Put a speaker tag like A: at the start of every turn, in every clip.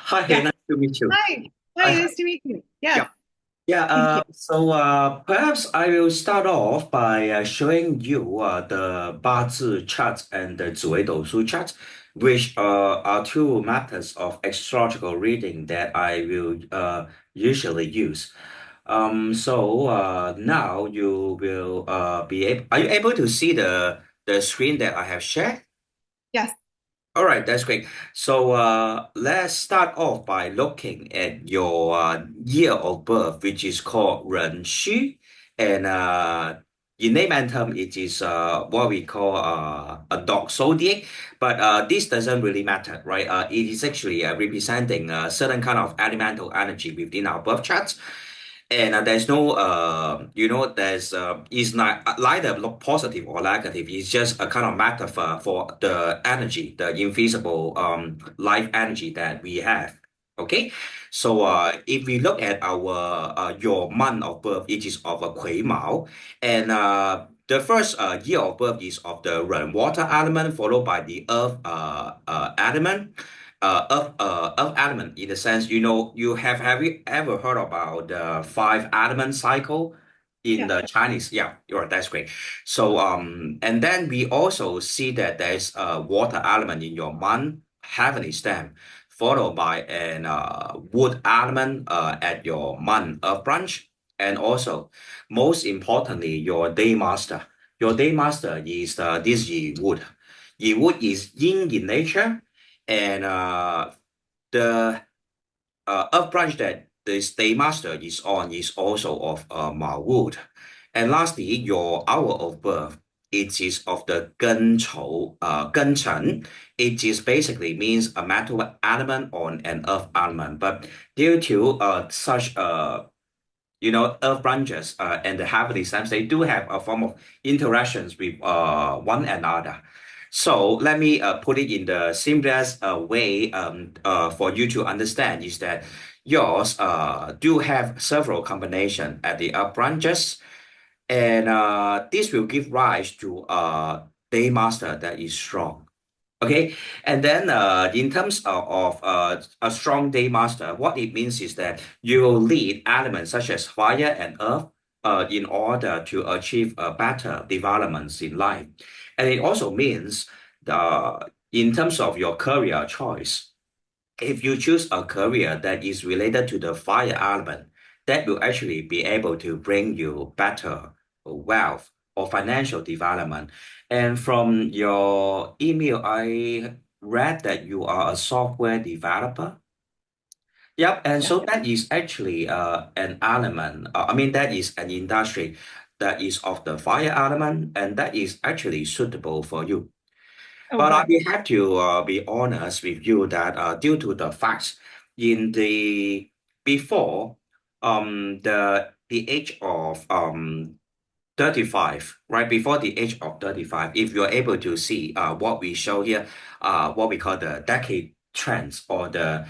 A: Hi,
B: Yeah.
A: nice to meet you.
B: Hi.
A: I
B: Hi,
A: have,
B: nice to meet you. Yes,
A: yeah, yeah.
B: thank you.
A: Perhaps I will start off by showing you the 八字 chart and the 紫微斗数 chart, which are two methods of astrological reading that I will usually use. Now you will be able. Are you able to see the screen that I have shared?
B: Yes.
A: All right, that's great. Let's start off by looking at your year of birth, which is called 壬戌, and in layman term, it is what we call a dog zodiac. But this doesn't really matter, right? It is actually representing a certain kind of elemental energy within our birth charts. And there's no, there's it's not neither positive or negative. It's just a kind of metaphor for the energy, the invisible life energy that we have. Okay, if we look at our your month of birth, it is of a Kui Mao, and the first year of birth is of the Ren water element, followed by the earth element earth element in the sense, have you ever heard about the five element cycle in
B: Yeah.
A: the Chinese? Yeah, you're right, that's great. And then we also see that there's a water element in your month heavenly stem, followed by an wood element at your month of branch, and also most importantly your day master. Your day master is this Yi wood. Yi wood is yin in nature, and the earth branch that the stay master is on is also of Ma wood. And lastly, your hour of birth, it is of the Gen Chen. It is basically means a metal element on an earth element. But due to such earth branches and the heavenly stems, they do have a form of interactions with one another. So let me put it in the simplest way for you to understand is that yours do have several combination at the up branches, and this will give rise to a day master that is strong. Okay, and then in terms of a strong day master, what it means is that you will lead elements such as fire and earth in order to achieve better developments in life. And it also means in terms of your career choice, if you choose a career that is related to the fire element, that will actually be able to bring you better wealth or financial development. And from your email, I read that you are a software developer. Yep, and
B: Yeah.
A: so that is actually an element. I mean, that is an industry that is of the fire element, and that is actually suitable for you.
B: Oh,
A: But I
B: good.
A: will have to be honest with you that due to the facts in the before the age of 35, right before the age of 35, if you're able to see what we show here, what we call the decade trends or the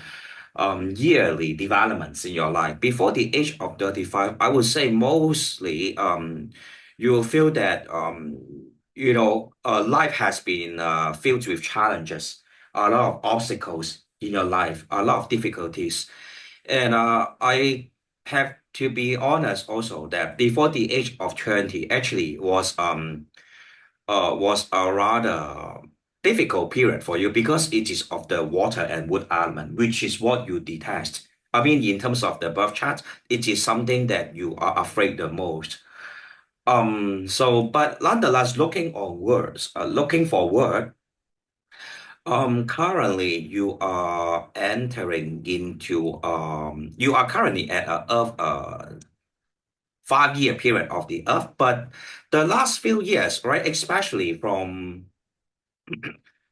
A: yearly developments in your life. Before the age of 35, I would say mostly you will feel that life has been filled with challenges, a lot of obstacles in your life, a lot of difficulties. And I have to be honest also that before the age of 20 actually was a rather difficult period for you because it is of the water and wood element, which is what you detest. I mean, in terms of the birth chart, it is something that you are afraid the most. But nonetheless, looking forward, currently you are currently at a Earth 5 year period of the Earth, but the last few years, right, especially from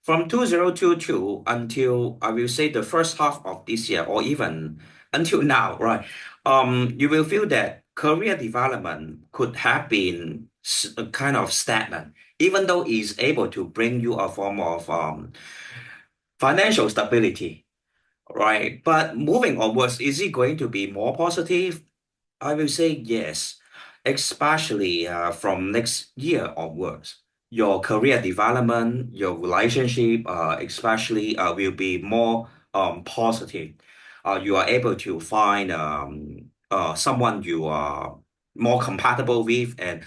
A: 2022 until I will say the first half of this year, or even until now, right? You will feel that career development could have been kind of stagnant, even though it's able to bring you a form of financial stability, right? But moving onwards, is it going to be more positive? I will say yes, especially from next year onwards. Your career development, your relationship, especially will be more positive. You are able to find someone you are more compatible with, and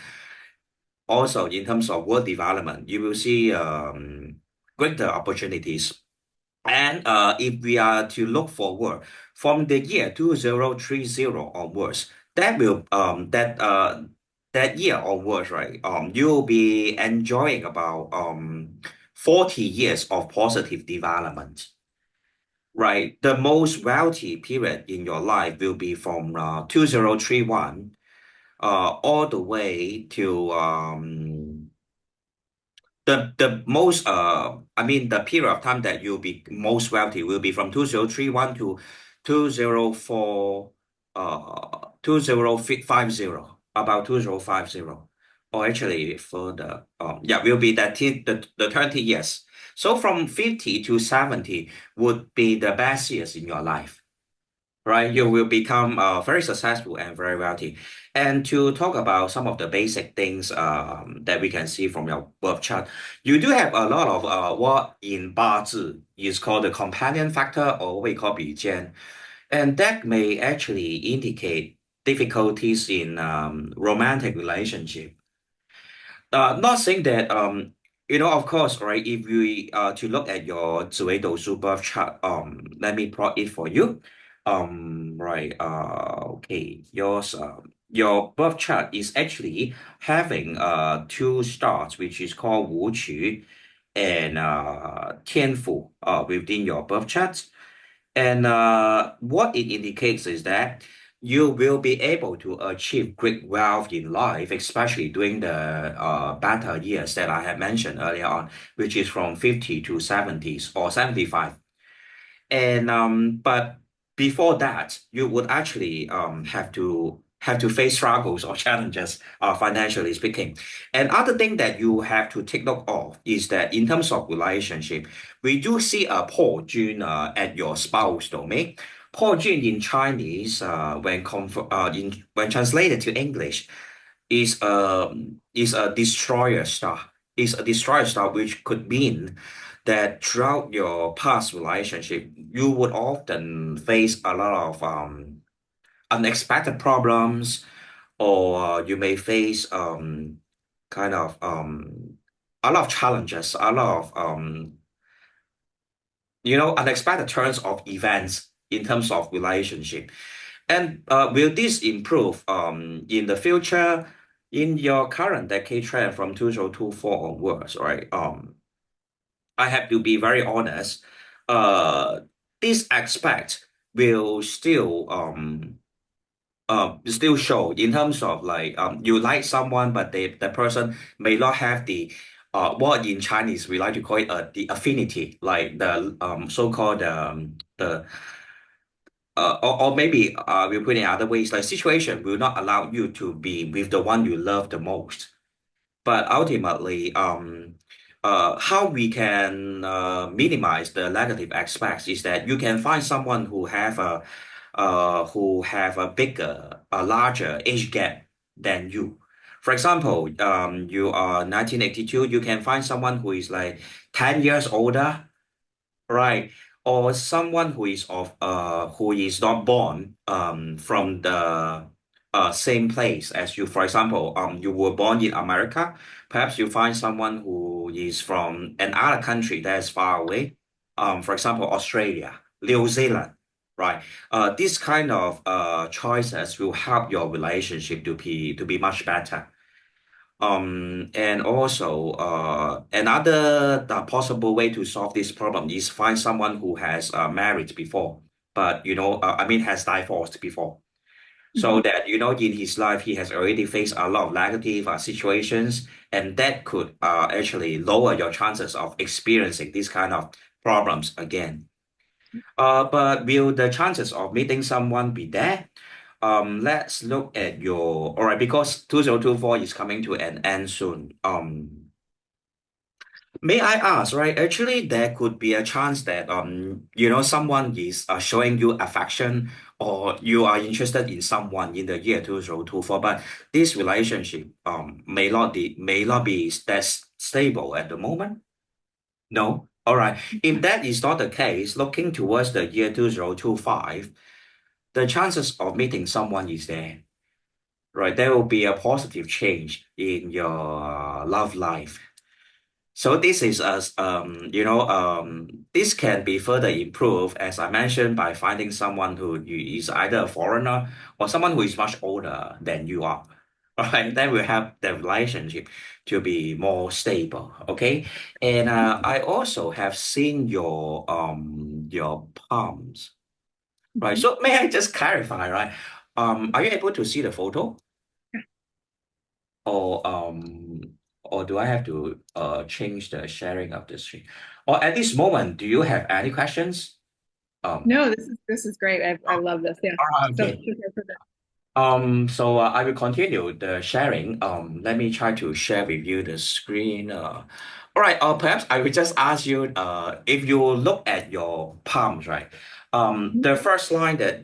A: also in terms of work development, you will see greater opportunities. And if we are to look forward from the year 2030 onwards, that year onwards, right? You'll be enjoying about 40 years of positive development, right? The most wealthy period in your life will be from 2031 all the way to the most I mean the period of time that you'll be most wealthy will be from 2031 to 204 2050, about 2050, or actually further, yeah, will be the 30 years. So from 50 to 70 would be the best years in your life, right? You will become very successful and very wealthy. And to talk about some of the basic things that we can see from your birth chart, you do have a lot of what in 八字 is called the companion factor, or what we call 比肩, and that may actually indicate difficulties in romantic relationship. Not saying that of course, right? If we to look at your 紫微斗数 birth chart, let me plot it for you. Right. Okay. Your birth chart is actually having two stars, which is called 武曲 and 天府, within your birth chart. And what it indicates is that you will be able to achieve great wealth in life, especially during the better years that I had mentioned earlier on, which is from 50 to 70s or 75. And but before that, you would actually have to face struggles or challenges, financially speaking. And other thing that you have to take note of is that in terms of relationship, we do see a 破军 at your spouse domain. 破军 in Chinese, when translated to English, is a destroyer star. Is a destroyer star, which could mean that throughout your past relationship, you would often face a lot of unexpected problems, or you may face kind of a lot of challenges, a lot of unexpected turns of events in terms of relationship. And will this improve in the future in your current decade trend from 2024 onwards, right? I have to be very honest. Uh, this aspect will still show in terms of like you like someone, but the person may not have the what in Chinese we like to call it the affinity, like the so-called the or maybe we'll put it in other ways, like situation will not allow you to be with the one you love the most. But ultimately, how we can minimize the negative aspects is that you can find someone who have a bigger, a larger age gap than you. For example, you are 1982, you can find someone who is like 10 years older, right? Or someone who is not born from the same place as you. For example, you were born in America. Perhaps you find someone who is from another country that is far away. For example, Australia, New Zealand, right? This kind of choices will help your relationship to be much better. And also, another possible way to solve this problem is find someone who has married before, but I mean, has divorced before, so that in his life he has already faced a lot of negative situations, and that could actually lower your chances of experiencing these kind of problems again. But will the chances of meeting someone be there? Let's look at all right, because 2024 is coming to an end soon. May I ask, right? Actually, there could be a chance that someone is showing you affection, or you are interested in someone in the year 2024, but this relationship may not be that stable at the moment. No? All right. If that is not the case, looking towards the year 2025, the chances of meeting someone is there, right? There will be a positive change in your love life. So this is as this can be further improved, as I mentioned, by finding someone who is either a foreigner or someone who is much older than you are. All right, then we have the relationship to be more stable. Okay, and I also have seen your palms, right?
B: Mhm.
A: So may I just clarify, right? Are you able to see the photo? Or or do I have to change the sharing of the screen? Or at this moment, do you have any questions? Um,
B: No, this is great. I love this. Yeah. So
A: okay. So I will continue the sharing. Let me try to share with you the screen. All right. Perhaps I will just ask you. If you look at your palms, right?
B: Mhm.
A: The first line that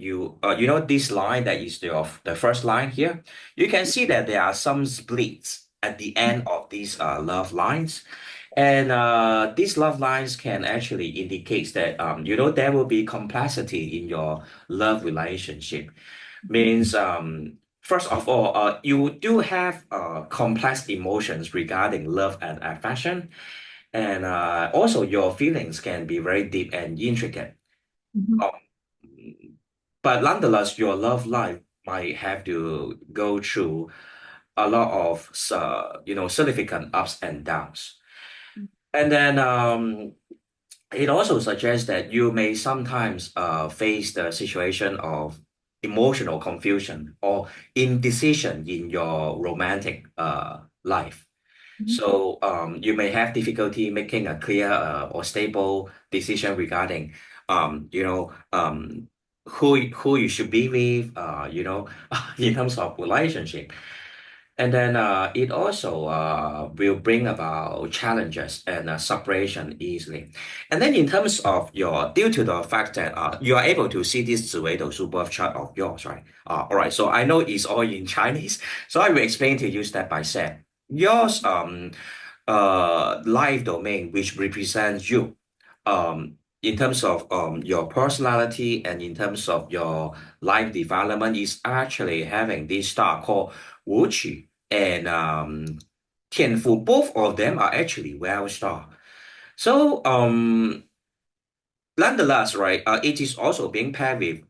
A: this line that is the first line here. You can see that there are some splits at the end of these love lines, and these love lines can actually indicate that there will be complexity in your love relationship means first of all you do have complex emotions regarding love and affection and also your feelings can be very deep and intricate.
B: Mhm.
A: um, but nonetheless your love life might have to go through a lot of significant ups and downs, and then it also suggests that you may sometimes face the situation of emotional confusion or indecision in your romantic life.
B: Mhm.
A: So you may have difficulty making a clear or stable decision regarding, you know, who you should be with, in terms of relationship. And then it also will bring about challenges and separation easily. And then in terms of due to the fact that you are able to see this 紫微斗数 birth chart of yours, right? All right, so I know it's all in Chinese, so I will explain to you step by step. Yours life domain, which represents you, in terms of your personality and in terms of your life development, is actually having this star called Wu Qi and Tianfu. Both of them are actually well star. So nonetheless, right, it is also being paired with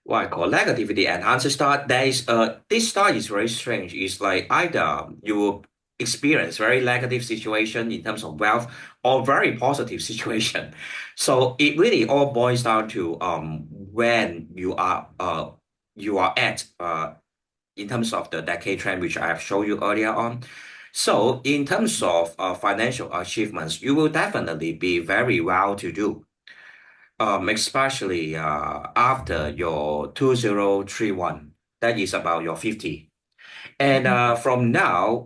A: what I call negativity enhancer star. There is this star is very strange. It's like either you will experience very negative situation in terms of wealth or very positive situation. So it really all boils down to when you are at in terms of the decade trend, which I have shown you earlier on. So in terms of financial achievements, you will definitely be very well to do, especially after your 2031. That is about your 50. And
B: Mhm.
A: from now,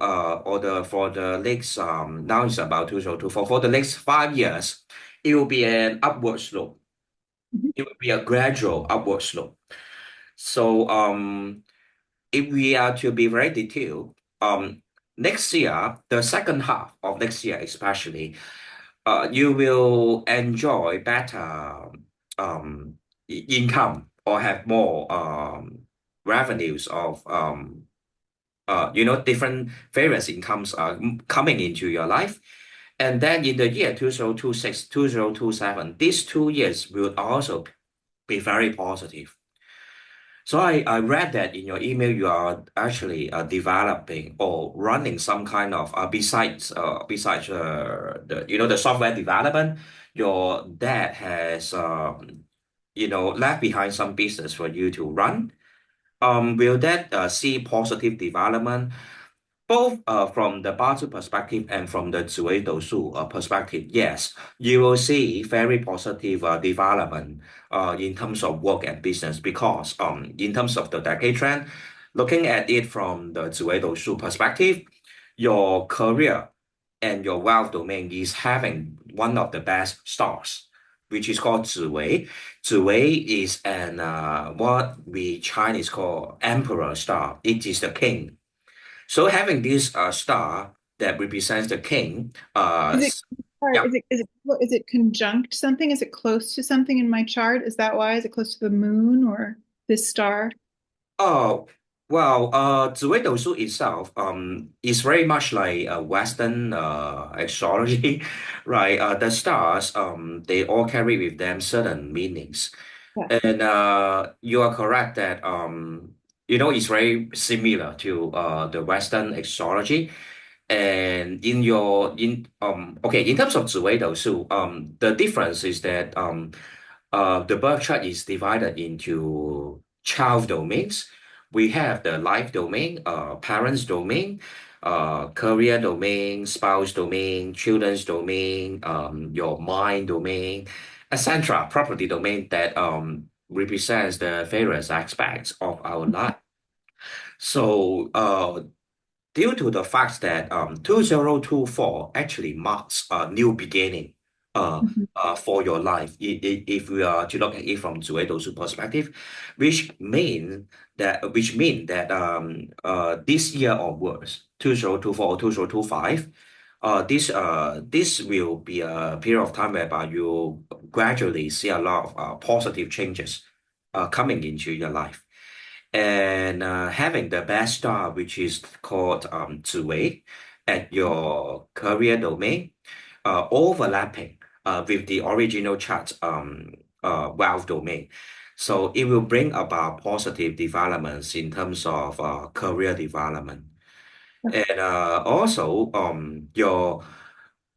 A: for the next now it's about 2024. For the next 5 years, it will be an upward slope.
B: Mhm.
A: It will be a gradual upward slope. So if we are to be very detailed, next year, the second half of next year especially, you will enjoy better um, income or have more revenues of different various incomes are coming into your life. And then in the year 2026, 2027, these 2 years will also be very positive. So I read that in your email you are actually developing or running some kind of besides the software development, your dad has left behind some business for you to run. Will that see positive development both from the Batu perspective and from the Zhuwei Dosu perspective? Yes, you will see very positive development in terms of work and business because in terms of the decade trend, looking at it from the Zhuwei Dosu perspective, your career and your wealth domain is having one of the best stars, which is called Zhiwei. Zhiwei is an what we Chinese call emperor star. It is the king. So having this star that represents the king.
B: Is it
A: Yeah.
B: is it conjunct something? Is it close to something in my chart? Is that why? Is it close to the moon or this star?
A: Oh, well, 紫微斗数 itself is very much like Western astrology, right? The stars they all carry with them certain meanings.
B: Yeah.
A: And you are correct that it's very similar to the Western astrology. And in terms of 紫微斗数, the difference is that the birth chart is divided into 12 domains. We have the life domain, parents domain, career domain, spouse domain, children's domain, your mind domain, etc. Property domain that represents the various aspects of our life. So due to the fact that 2024 actually marks a new beginning
B: Mhm.
A: for your life, if we are to look at it from 紫微斗数 perspective, which mean that this year onwards, 2024 or 2025, this will be a period of time whereby you gradually see a lot of positive changes coming into your life. And having the best star, which is called 紫微, at your career domain, overlapping with the original chart wealth domain. So it will bring about positive developments in terms of career development. And also your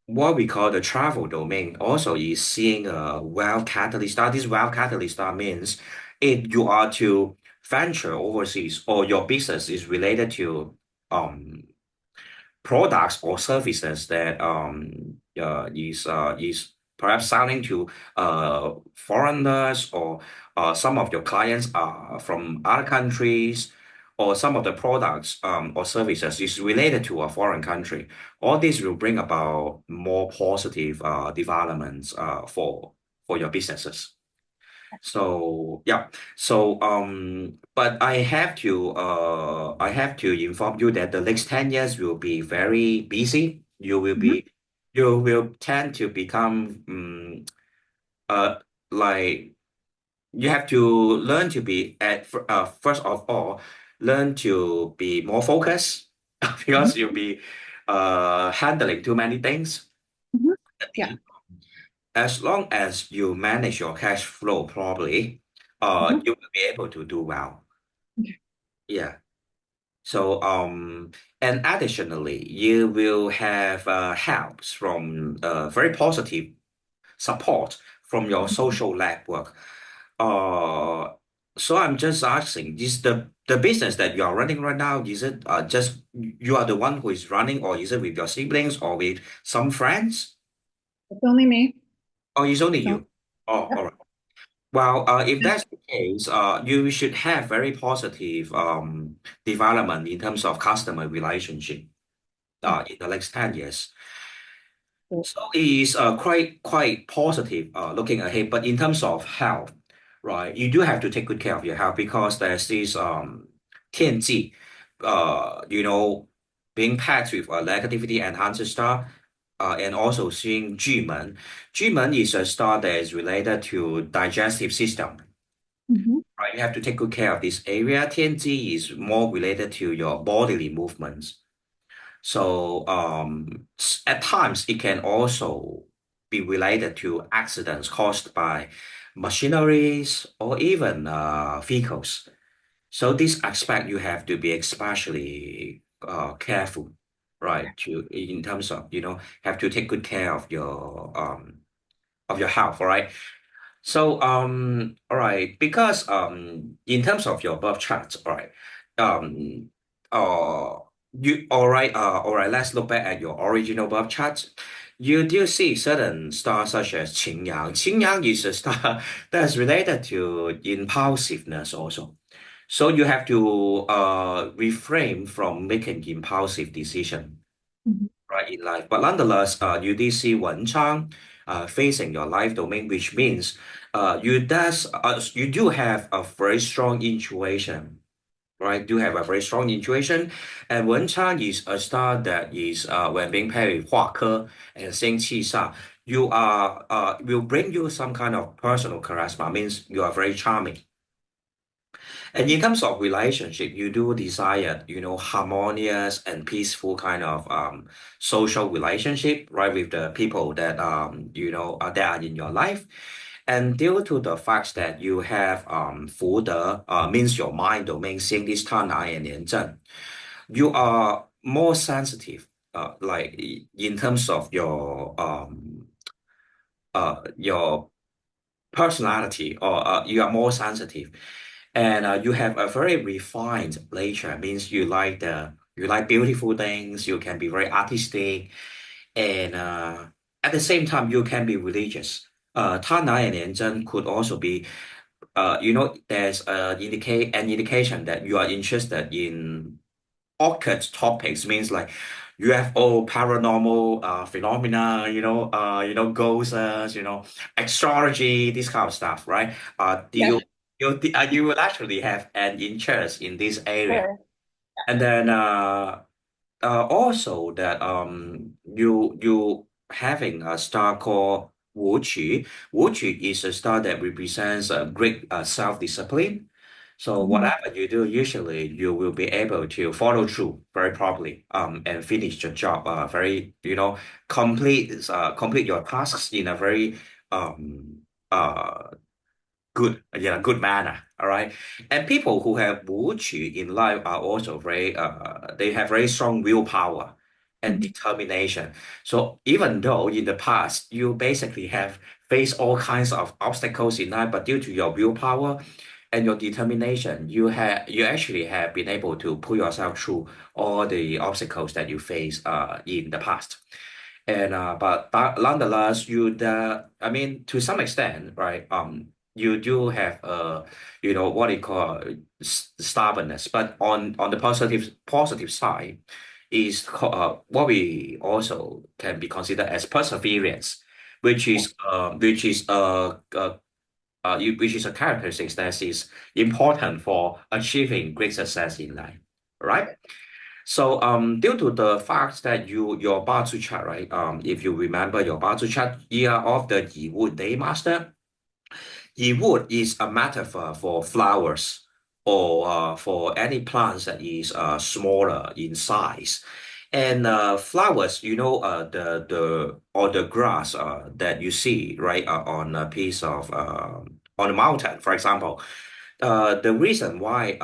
A: what we call the travel domain also is seeing a wealth catalyst star. This wealth catalyst star means if you are to venture overseas or your business is related to um products or services that is perhaps selling to foreigners, or some of your clients are from other countries, or some of the products or services is related to a foreign country. All this will bring about more positive developments for your businesses. So yeah, so but I have to inform you that the next 10 years will be very busy.
B: Mhm.
A: You will tend to become uh like you have to learn to be first of all, learn to be more focused
B: Mhm.
A: because you'll be handling too many things.
B: Mhm. Yeah.
A: As long as you manage your cash flow properly,
B: Mhm.
A: you will be able to do well.
B: Okay.
A: Yeah. So, and additionally, you will have helps from very positive support from your social network. Uh, so I'm just asking, is the business that you are running right now, is it just you are the one who is running, or is it with your siblings or with some friends?
B: It's only me.
A: Or is only
B: It's only,
A: you? Oh,
B: yeah.
A: all right. Well, if that's the case, you should have very positive development in terms of customer relationship in the next 10 years.
B: Great.
A: So it is quite positive looking ahead. But in terms of health, right, you do have to take good care of your health because there's this 天际, being packed with a negativity enhancer star, and also seeing 巨门. 巨门 is a star that is related to digestive system.
B: Mhm.
A: Right, you have to take good care of this area. 天机 is more related to your bodily movements. So at times it can also be related to accidents caused by machineries or even vehicles. So this aspect you have to be especially careful, right? To in terms of have to take good care of your health, all right? So, all right, because in terms of your birth charts, all right, um, uh, all right, let's look back at your original birth charts. You do see certain stars such as Qin Yang. Qin Yang is a star that's related to impulsiveness also. So you have to refrain from making impulsive decision,
B: Mhm.
A: right, in life. But nonetheless, you did see Wen Chang facing your life domain, which means you do have a very strong intuition right? Do have a very strong intuition. And Wen Chang is a star that is when being paired with Hua Ke and Xing Qi Sha, you are will bring you some kind of personal charisma, means you are very charming. And in terms of relationship, you do desire, harmonious and peaceful kind of social relationship, right, with the people that that are in your life. And due to the fact that you have 福德 means your mind domain seeing this 贪爱 and 廉政, you are more sensitive, like in terms of your personality, or you are more sensitive, and you have a very refined nature, means you like beautiful things, you can be very artistic, and at the same time you can be religious. 贪婪 and 廉政 could also be, there's an indication that you are interested in occult topics, means like UFO, paranormal phenomena, ghosts, astrology, this kind of stuff, right? Do
B: Yeah,
A: you will actually have an interest in this area,
B: sure.
A: and then also that you having a star called Wu Qi. Wu Qi is a star that represents a great self-discipline. So
B: Mhm.
A: whatever you do, usually you will be able to follow through very properly, and finish the job very, complete your tasks in a very um uh good manner. All right. And people who have Wu Qi in life are also very they have very strong willpower and
B: Mhm.
A: determination. So even though in the past you basically have faced all kinds of obstacles in life, but due to your willpower and your determination, you actually have been able to pull yourself through all the obstacles that you face in the past. And but nonetheless, I mean, to some extent, right? You do have what you call stubbornness, but on the positive side is what we also can be considered as perseverance, which is a characteristic that is important for achieving great success in life, right? So due to the fact that your Batu chart, right? If you remember your Batu chart year of the Yiwu Day Master, Yiwu is a metaphor for flowers, or for any plants that is smaller in size. And flowers, the or the grass that you see, right, on a piece of on a mountain, for example. The reason why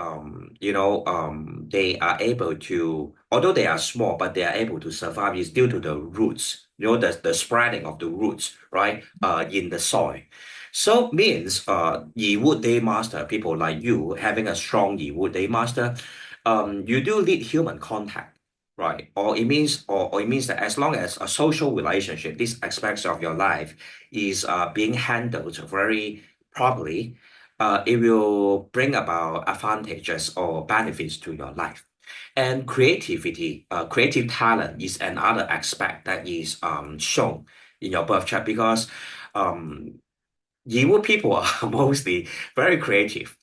A: they are able to, although they are small, but they are able to survive is due to the roots, the spreading of the roots, right, in the soil. So means Yi Wood Day Master, people like you having a strong Yi Wood Day Master, you do need human contact, right? Or it means that as long as a social relationship, these aspects of your life is being handled very properly, it will bring about advantages or benefits to your life. And creativity, creative talent is another aspect that is shown in your birth chart, because um, Yiwu people are mostly very creative.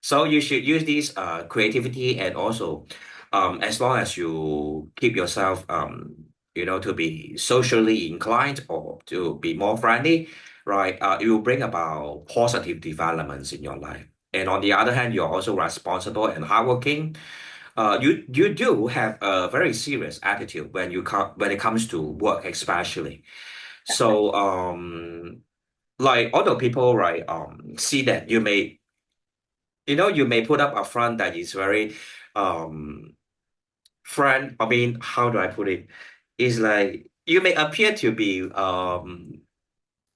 A: So you should use this creativity, and also as long as you keep yourself to be socially inclined or to be more friendly, right? It will bring about positive developments in your life. And on the other hand, you're also responsible and hardworking. You do have a very serious attitude when it comes to work, especially. So like other people, right, see that you may put up a front that is very um I mean, how do I put it? Is like you may appear to be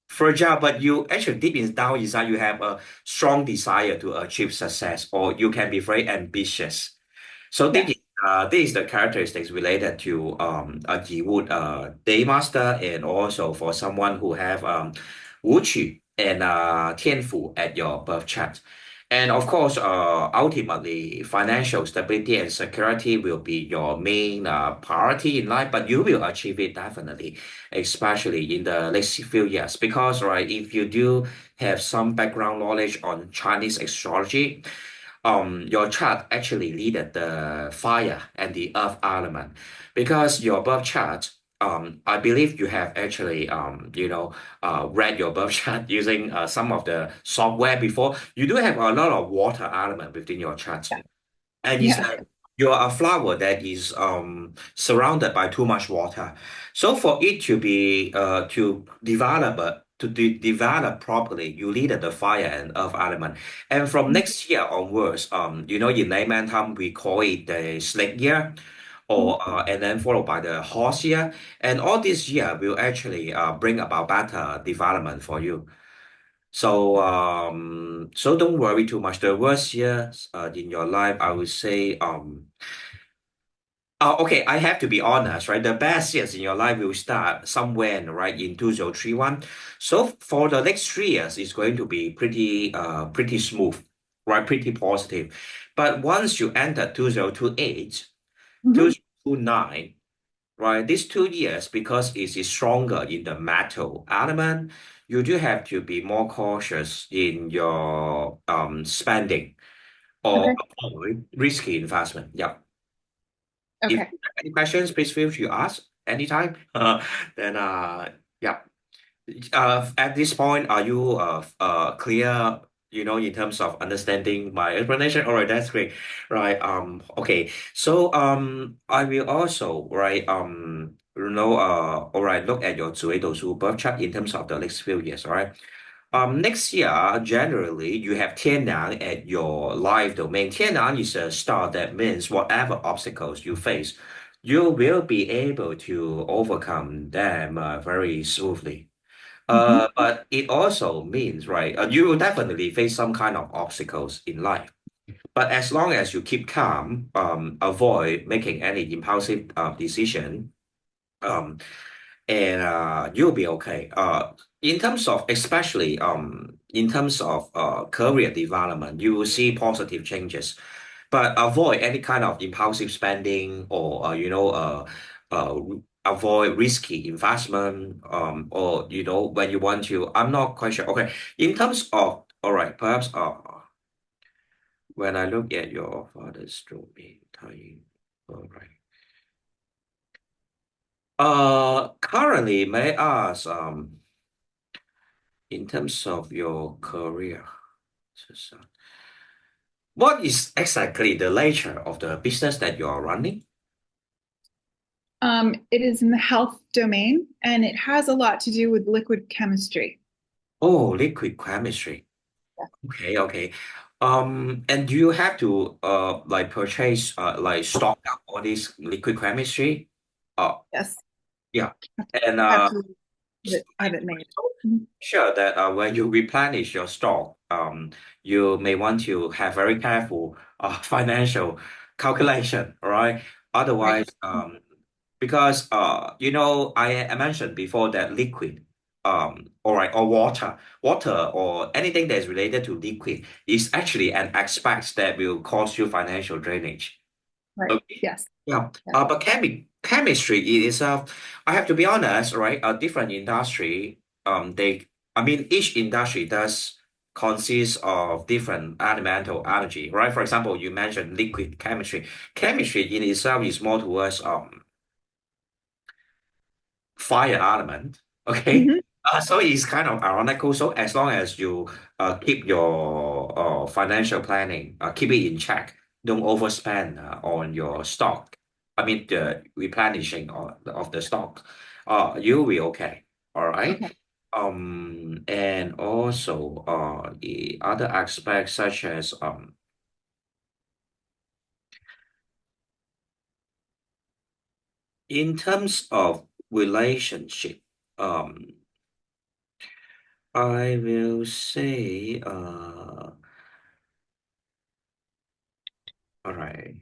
A: fragile, but you actually deep down inside you have a strong desire to achieve success, or you can be very ambitious. So
B: Yeah.
A: this is the characteristics related to a Jiwood day master, and also for someone who have Wuqi and Tianfu at your birth chart. And of course, ultimately, financial stability and security will be your main priority in life, but you will achieve it definitely, especially in the next few years. Because, right, if you do have some background knowledge on Chinese astrology, your chart actually needed the fire and the earth element because your birth chart, I believe you have actually, read your birth chart using some of the software before. You do have a lot of water element within your chart,
B: Yeah.
A: and it's
B: Yeah.
A: you're a flower that is surrounded by too much water. So for it to be develop properly, you needed the fire and earth element. And from
B: Mhm.
A: next year onwards, in layman term we call it the snake year, or and then followed by the horse year. And all this year will actually bring about better development for you. So don't worry too much. The worst years in your life, I would say, okay, I have to be honest, right? The best years in your life will start somewhere, right, in 2031. So for the next 3 years, it's going to be pretty smooth, right? Pretty positive. But once you enter 2028,
B: Mhm.
A: 2029, right? These 2 years, because it is stronger in the metal element, you do have to be more cautious in your spending or
B: Okay.
A: avoid risky investment. Yeah. If you
B: Okay.
A: have any questions, please feel free to ask anytime. Then yeah. At this point, are you clear, in terms of understanding my explanation? All right, that's great. Right. Okay. So I will also, right, all right, look at your 紫微斗数 birth chart in terms of the next few years. All right. Next year, generally, you have Tiannan at your life domain. Tiannan is a star that means whatever obstacles you face, you will be able to overcome them very smoothly.
B: Mhm.
A: But it also means, right, you will definitely face some kind of obstacles in life. But as long as you keep calm, avoid making any impulsive decision, um, and you'll be okay. In terms of, especially in terms of career development, you will see positive changes, but avoid any kind of impulsive spending or uh, avoid risky investment, or when you want to. I'm not quite sure. Okay, in terms of, all right, perhaps when I look at your father's domain time, all right. Currently, may I ask, in terms of your career, just, what is exactly the nature of the business that you are running?
B: It is in the health domain and it has a lot to do with liquid chemistry.
A: Oh, liquid chemistry.
B: Yeah.
A: Okay, okay. And do you have to like purchase like stock up all this liquid chemistry? Uh,
B: Yes.
A: yeah. And
B: Have to have it made. Mhm.
A: sure that when you replenish your stock, you may want to have very careful financial calculation, all right?
B: Right.
A: Otherwise, because I mentioned before that liquid, all right, or water or anything that is related to liquid is actually an aspect that will cause you financial drainage.
B: Right.
A: Okay.
B: Yes.
A: Yeah.
B: Yes.
A: But chemistry is I have to be honest, right? A different industry, I mean, each industry does consist of different elemental energy, right? For example, you mentioned liquid chemistry. Chemistry in itself is more towards fire element. Okay.
B: Mhm.
A: So it's kind of ironical. So as long as you keep your financial planning, keep it in check, don't overspend on your stock. I mean the replenishing of the stock. You'll be okay. All right.
B: Okay.
A: And also the other aspects such as in terms of relationship, um I will say, all right,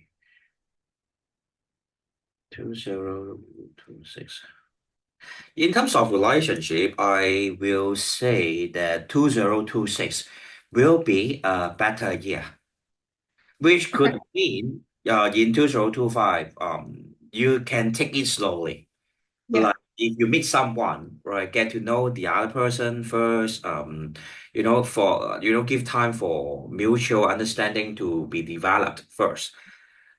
A: 2026. In terms of relationship, I will say that 2026 will be a better year, which
B: Okay.
A: could mean in 2025, you can take it slowly.
B: Yeah.
A: if you meet someone, right, get to know the other person first, for give time for mutual understanding to be developed first.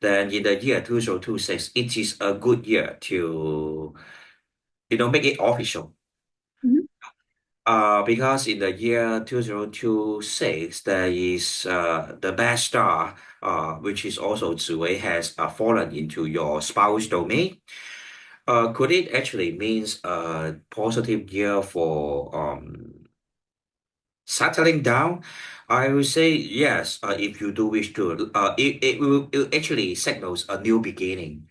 A: Then in the year 2026, it is a good year to make it official.
B: Mhm.
A: Because in the year 2026, there is the best star, which is also Ziwei, has fallen into your spouse domain. Could it actually means a positive year for settling down? I would say yes, if you do wish to. It actually signals a new beginning.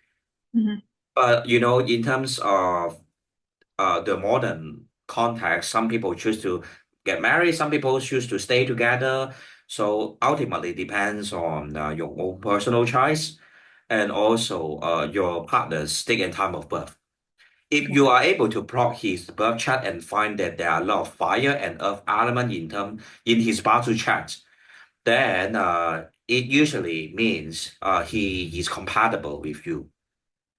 B: Mhm.
A: But in terms of the modern context, some people choose to get married, some people choose to stay together. So ultimately depends on your own personal choice and also your partner's date and time of birth. If
B: Yeah.
A: you are able to plot his birth chart and find that there are a lot of fire and earth element in his birth chart, then it usually means he is compatible with you.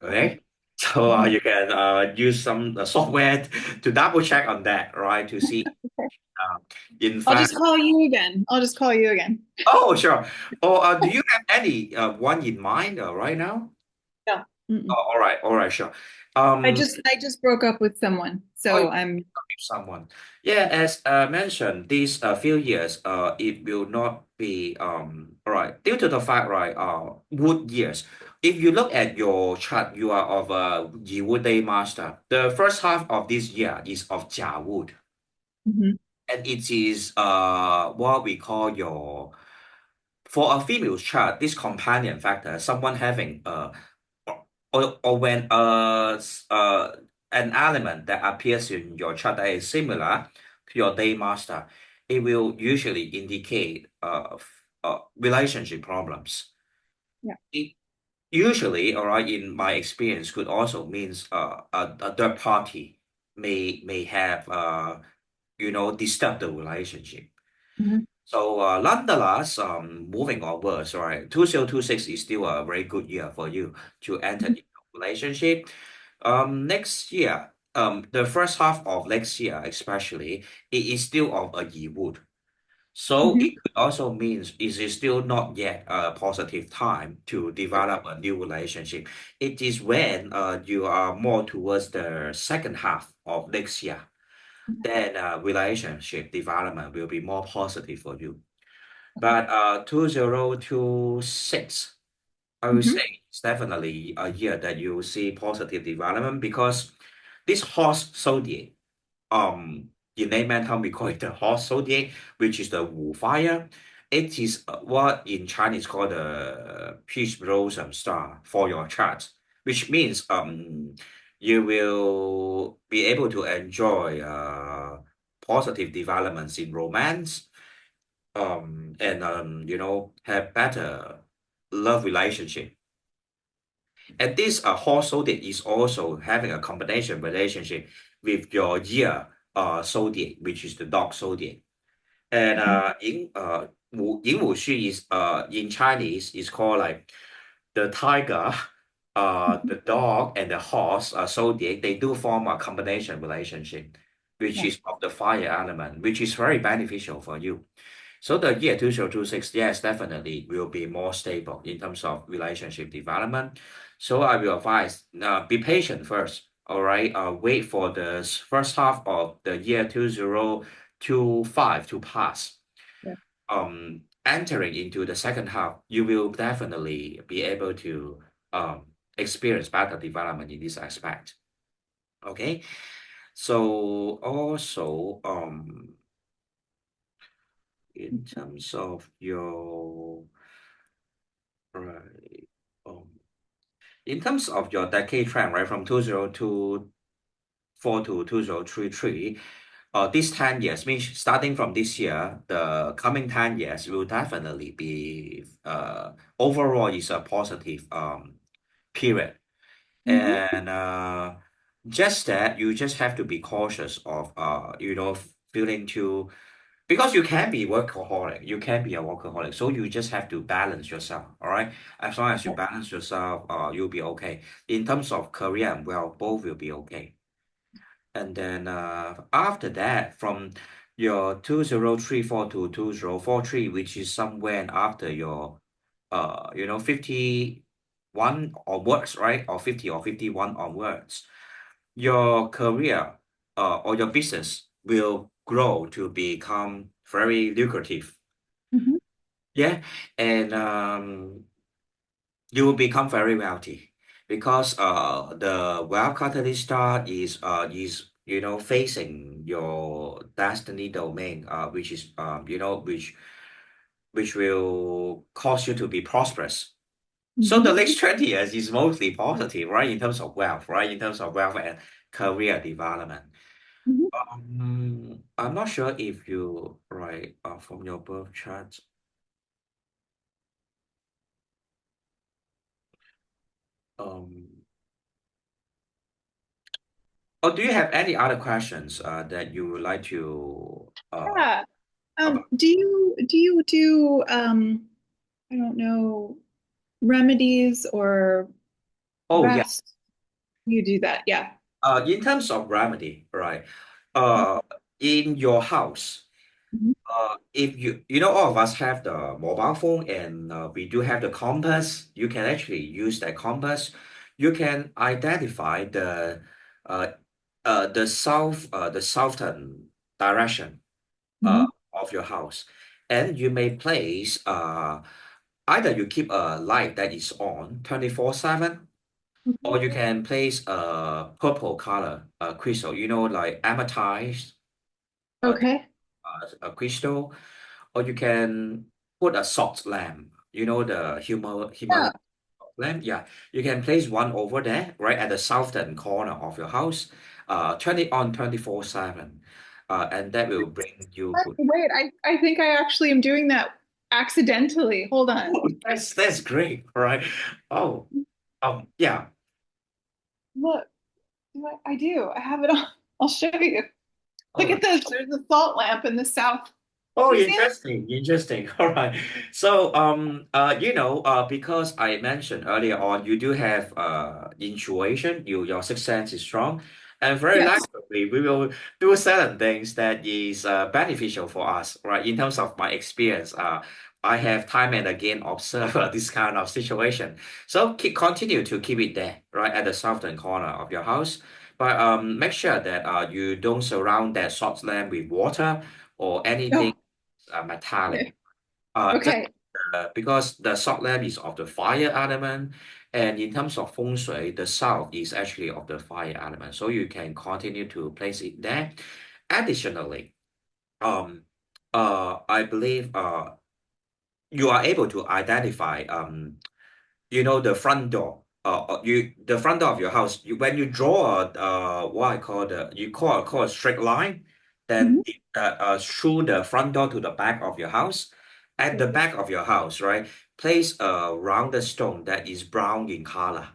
B: Yeah.
A: Okay. So
B: Mhm.
A: you can use some software to double check on that, right? To see,
B: Okay.
A: uh, in
B: I'll
A: fact,
B: just call you again. I'll just call you again.
A: oh, sure. Or do you have any one in mind right now?
B: No.
A: Oh,
B: Mm-mm.
A: all right, sure.
B: I
A: Um,
B: just I just broke up with someone,
A: oh, you
B: so I'm
A: with someone. Yeah, as mentioned, these few years, it will not be all right due to the fact, right, wood years. If you look at your chart, you are of a Yi Wood Day Master. The first half of this year is of Jia Wood,
B: Mhm.
A: and it is what we call your for a female's chart, this companion factor, someone having or when an element that appears in your chart that is similar to your day master, it will usually indicate relationship problems.
B: Yeah.
A: It usually, all right, in my experience, could also means a third party may have disturb the relationship.
B: Mhm.
A: So nonetheless, moving onwards, right, 2026 is still a very good year for you to enter
B: Mhm.
A: into a relationship. Next year, the first half of next year, especially, it is still of a Yi Wood. So
B: Mhm.
A: it could also means it is still not yet a positive time to develop a new relationship. It is when you are more towards the second half of next year, then relationship development will be more positive for you. But 2026, I would
B: Mhm.
A: say it's definitely a year that you will see positive development because this horse zodiac, in layman term we call it the horse zodiac, which is the Wu fire. It is what in Chinese called the peace blossom star for your chart, which means you will be able to enjoy positive developments in romance, and have better love relationship. And this horse zodiac is also having a combination relationship with your year zodiac, which is the dog zodiac. And
B: Mhm.
A: Yin Wu Xu is in Chinese is called like the tiger, the dog, and the horse zodiac. They do form a combination relationship, which
B: Yeah.
A: is of the fire element, which is very beneficial for you. So the year 2026, yes, definitely will be more stable in terms of relationship development. So I will advise, be patient first. All right. Wait for the first half of the year 2025 to pass.
B: Yeah.
A: Entering into the second half, you will definitely be able to experience better development in this aspect. Okay. So also, in terms of your right, um, in terms of your decade trend, right, from 2024 to 2033, this 10 years means starting from this year, the coming 10 years will definitely be overall is a positive period.
B: Mhm.
A: And just that you just have to be cautious of feeling too because you can be workaholic, you can be a workaholic, so you just have to balance yourself, all right? As long as you balance yourself, you'll be okay. In terms of career, well, both will be okay. And then after that, from your 2034 to 2043, which is somewhere after your 51 onwards, right? Or 50 or 51 onwards, your career or your business will grow to become very lucrative.
B: Mhm.
A: Yeah. And you will become very wealthy because the wealth catalyst star is facing your destiny domain, which is which will cause you to be prosperous. So the
B: Mhm.
A: next 20 years is mostly positive, right? In terms of wealth, right? In terms of wealth and career development.
B: Mhm.
A: I'm not sure if you right from your birth chart. Um, or do you have any other questions that you would like to
B: Yeah.
A: about?
B: Do you do I don't know, remedies or
A: Oh yeah.
B: rest? You do that, yeah.
A: In terms of remedy, right? Uh, in your house,
B: Mhm.
A: if all of us have the mobile phone and we do have the compass, you can actually use that compass. You can identify uh, the southern direction uh,
B: Mhm.
A: of your house, and you may place either you keep a light that is on 24/7,
B: Okay.
A: or you can place a purple color crystal, like amethyst, uh,
B: Okay.
A: a crystal, or you can put a salt lamp, the Himalayan
B: Yeah.
A: lamp. Yeah, you can place one over there, right at the southern corner of your house, turn it on 24/7, and that will bring you good.
B: Wait, I think I actually am doing that accidentally. Hold on.
A: Oh, that's great, right? Oh, yeah.
B: Look, I do. I have it on. I'll show you. Look
A: Oh,
B: at this. There's a salt lamp in the south.
A: oh,
B: Do you see it?
A: interesting, interesting. All right. So, because I mentioned earlier on, you do have intuition, your sixth sense is strong, and very
B: Yes.
A: likely we will do certain things that is beneficial for us, right? In terms of my experience, I have time and again observed this kind of situation. So continue to keep it there, right, at the southern corner of your house. But make sure that you don't surround that salt lamp with water or anything
B: Oh,
A: metallic.
B: okay.
A: Just
B: Okay.
A: because the salt lamp is of the fire element, and in terms of feng shui, the south is actually of the fire element. So you can continue to place it there. Additionally, um, I believe you are able to identify the front door. The front door of your house. When you draw a what I call call a straight line, then
B: Mhm.
A: through the front door to the back of your house. At the back of your house, right? Place a rounded stone that is brown in color.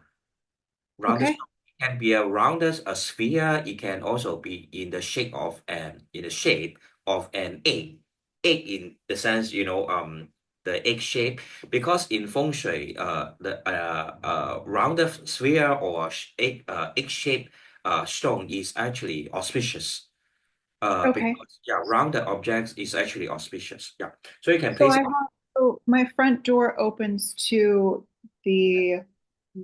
A: Rounded
B: Okay.
A: stone. It can be a rounded a sphere. It can also be in the shape of an egg. Egg in the sense, the egg shape. Because in feng shui, the rounded sphere or egg shape stone is actually auspicious.
B: Okay.
A: Because yeah, rounded objects is actually auspicious. Yeah, so you can
B: So
A: place it.
B: so my front door opens to the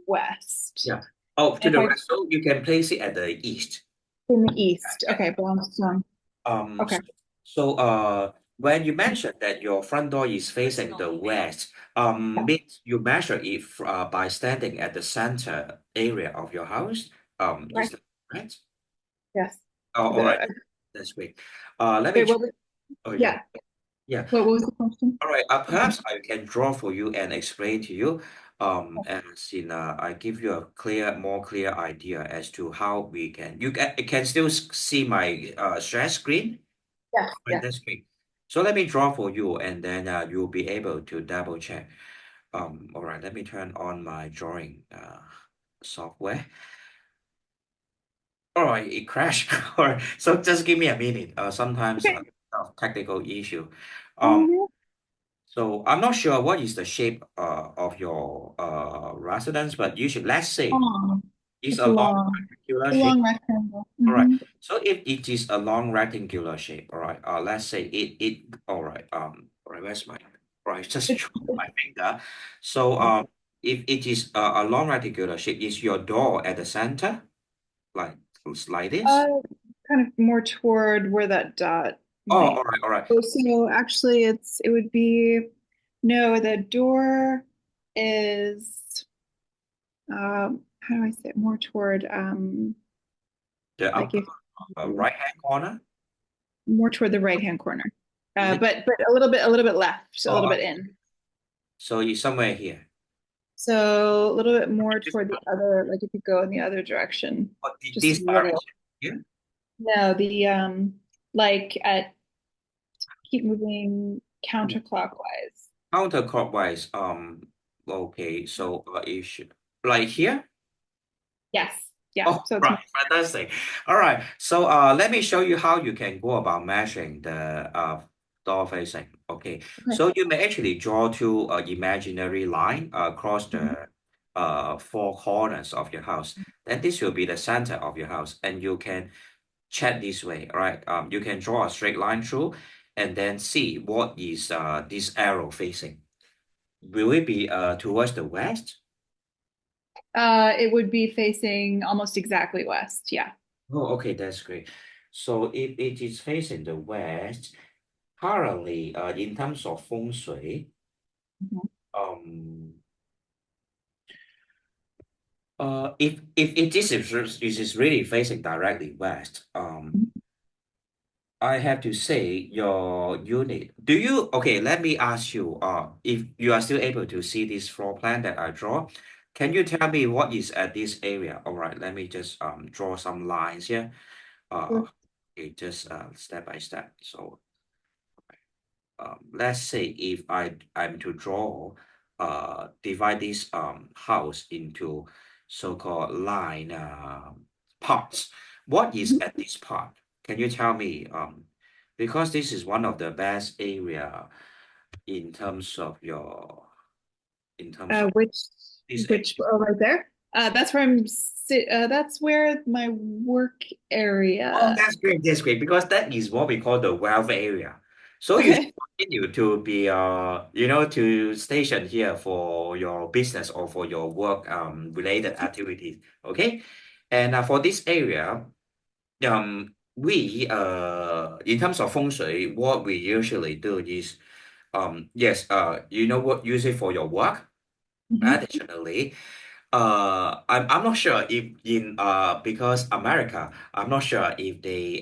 B: west.
A: Yeah. Oh, to
B: If
A: the
B: I
A: west, so you can place it at the east.
B: in the east. Okay, brownstone.
A: Um,
B: Okay.
A: so, when you mentioned that your front door is facing the west, means you measure it by standing at the center area of your house.
B: Right.
A: Is that right?
B: Yes.
A: Oh, all right.
B: The
A: That's great. Let me
B: wait,
A: check.
B: what was
A: Oh, yeah.
B: yeah.
A: Yeah.
B: What was the question?
A: All right. Perhaps I can draw for you and explain to you. As in, I give you a more clear idea as to how we can. You can still see my share screen.
B: Yes,
A: Right,
B: yes.
A: that's great. So let me draw for you, and then you'll be able to double check. All right, let me turn on my drawing software. All right, it crashed. All right, so just give me a minute. Sometimes
B: Okay.
A: technical issue. Um,
B: Mhm.
A: so I'm not sure what is the shape of your residence, but usually, let's say,
B: Long.
A: It's
B: It's
A: a long
B: long.
A: rectangular
B: A
A: shape.
B: long rectangle.
A: All right.
B: Hmm.
A: So if it is a long rectangular shape, all right. Let's say all right. Where's my? All right. Just
B: It's,
A: show my finger. So if it is a long rectangular shape, is your door at the center, like like
B: uh,
A: this?
B: kind of more toward where that dot
A: Oh,
B: might.
A: all right, all right.
B: Oh, so actually, it would be no. The door is how do I say it? More toward
A: The
B: like
A: upper
B: if
A: right hand corner.
B: more toward the right hand corner,
A: Li-
B: but a little bit left, so a little
A: Oh,
B: bit in.
A: so it's somewhere here.
B: So a little bit more
A: Just
B: toward the other, like if you go in the other direction, just a
A: this
B: little.
A: direction here.
B: No, the like at keep moving counterclockwise.
A: Counterclockwise. Okay. So it should like here.
B: Yes. Yeah.
A: Oh,
B: So it's
A: right, fantastic. All right. So let me show you how you can go about measuring the door facing. Okay.
B: okay.
A: So you may actually draw two imaginary line across the four corners of your house. Then this will be the center of your house, and you can check this way, all right? You can draw a straight line through, and then see what is this arrow facing. Will it be towards the west?
B: It would be facing almost exactly west. Yeah.
A: Oh, okay, that's great. So if it is facing the west, currently, in terms of feng shui,
B: Mhm.
A: um, if it is really facing directly west, I have to say your unit. Do you, okay, let me ask you, if you are still able to see this floor plan that I draw, can you tell me what is at this area? All right, let me just draw some lines here. Uh,
B: Sure.
A: okay, just step by step. So let's say if I'm to draw divide this house into so-called line parts. What is
B: Mhm.
A: at this part? Can you tell me? Because this is one of the best area in terms of your in terms
B: Uh,
A: of
B: which
A: this area.
B: which oh right there. That's where that's where my work
A: Oh,
B: area.
A: that's great. That's great because that is what we call the wealth area. So you should
B: Okay.
A: continue to be to station here for your business or for your work related activities. Okay. And for this area, we in terms of feng shui, what we usually do is yes, you know what, use it for your work.
B: Mhm.
A: Additionally, I'm not sure if in because America, I'm not sure if they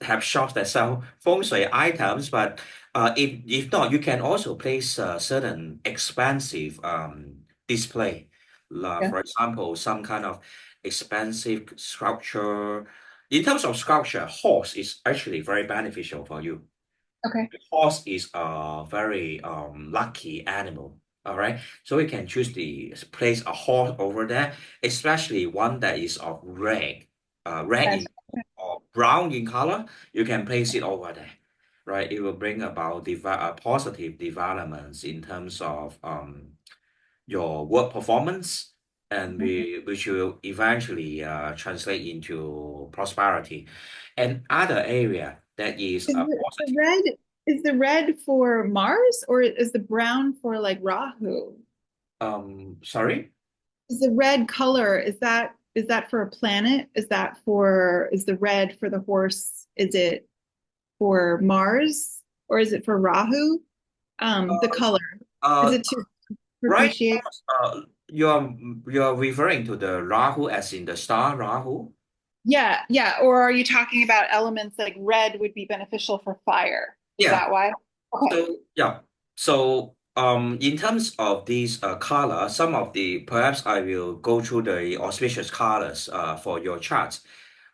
A: have shops that sell feng shui items, but if not, you can also place certain expensive display.
B: Yeah.
A: For example, some kind of expensive sculpture. In terms of sculpture, horse is actually very beneficial for you.
B: Okay.
A: Horse is a very lucky animal. All right. So we can choose the place a horse over there, especially one that is of red, red
B: Okay.
A: in or brown in color. You can place it over there. Right. It will bring about positive developments in terms of your work performance and
B: Mhm.
A: which will eventually translate into prosperity. And other area that is
B: Is the
A: positive.
B: red for Mars or is the brown for like Rahu?
A: Sorry.
B: Is the red color, is that for a planet? Is the red for the horse? Is it for Mars or is it for Rahu? The color. Is
A: Uh,
B: it to
A: right.
B: propitiate?
A: You're referring to the Rahu as in the star Rahu.
B: Yeah, yeah. Or are you talking about elements like red would be beneficial for fire? Is
A: Yeah.
B: that why? Okay.
A: So yeah. So in terms of these color, some of the perhaps I will go through the auspicious colors for your charts.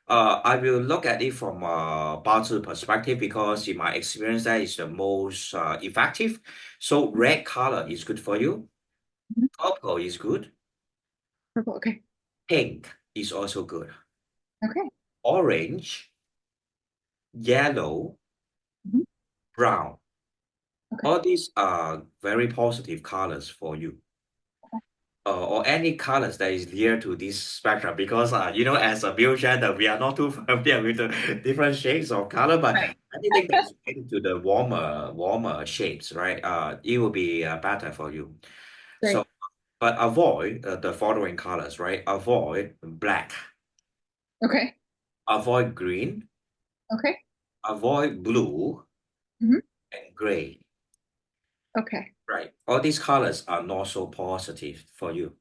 A: I will look at it from a Baozi perspective because in my experience that is the most effective. So red color is good for you.
B: Mhm.
A: Purple is good.
B: Purple. Okay.
A: Pink is also good.
B: Okay.
A: Orange, yellow,
B: Mhm.
A: brown.
B: Okay.
A: All these are very positive colors for you. or any colors that is near to this spectrum because as a male gender we are not too familiar with the different shades of color, but
B: Right.
A: anything that is related to the warmer shapes, right? It will be better for you. So,
B: Great.
A: but avoid the following colors, right? Avoid black,
B: Okay.
A: avoid green,
B: Okay.
A: avoid blue,
B: Hmm.
A: and gray.
B: Okay.
A: Right. All these colors are not so positive for you.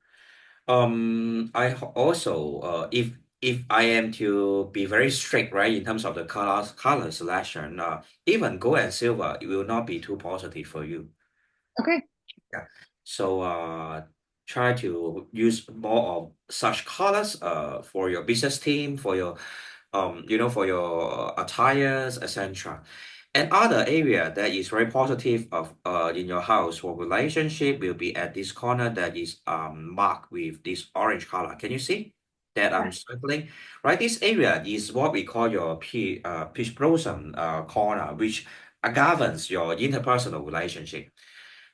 A: Also, if I am to be very strict, right, in terms of the color selection, even gold and silver, it will not be too positive for you.
B: Okay.
A: Yeah. So try to use more of such colors for your business team, for your for your attires, etc. And other area that is very positive of in your house for relationship will be at this corner that is marked with this orange color. Can you see that I'm
B: Yes.
A: circling? Right, this area is what we call your peach blossom corner, which governs your interpersonal relationship.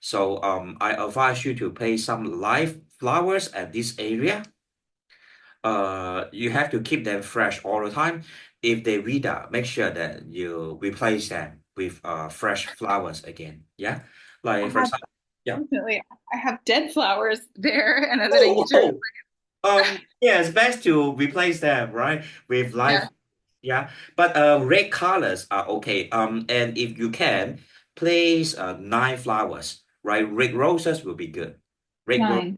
A: So I advise you to place some live flowers at this area. You have to keep them fresh all the time. If they wither, make sure that you replace them with fresh flowers again. Yeah,
B: I
A: like for
B: have
A: example, yeah.
B: Unfortunately, I have dead flowers there, and that I
A: Oh,
B: usually.
A: yeah, it's best to replace them, right, with
B: Yeah.
A: live. Yeah, but red colors are okay. And if you can, place nine flowers, right? Red roses will be good. Red roses,
B: 9.